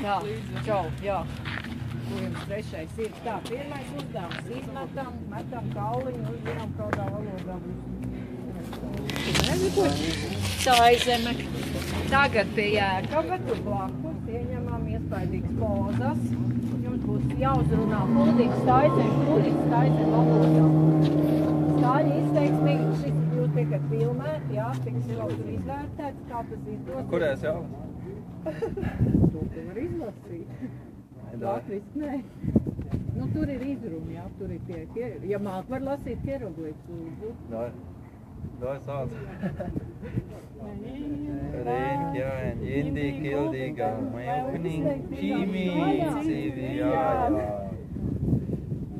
Jā, čau, jā. Kur jums trešais ir? Tā, pirmais uzdevums. Izmetam, metam kauliņu, uzzinām kādā valodā. Saizeme. Tagad pie Jēkaba, tur blakus, ieņemam iespaidīgas pozas. Jums būs jāuzrunā kuldīgs staizem valodā. Stāļi izteiksmīgi, šis jūs tiekat filmēt, jā, tiks jau tur izvērtēts, kā tas izdosies. Kurēs jau? To var izlasīt. Latviski, nē. Nu, tur ir izruna, jā, tur ir tie, ja māk var lasīt hieroglifus, lūdzu. Dai sāc. Rēķjān, jindī, kildīgā, majupinīng, čīmī, cīvijā.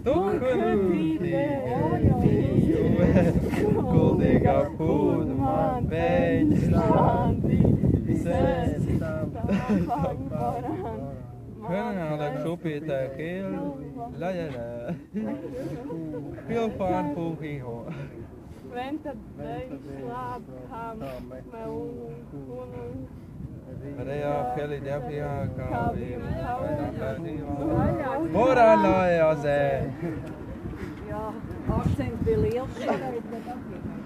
Tukurūtī, kuldīgā pūdu man pēņas lanti, sēstam, paran. Hönönök supíták él, legyere, pilfán púhíhó. Venta slābhām, Reja feli debjā, kāvi, Morālājā zē. Jā, akcents bija liels šoreiz, bet atliekam.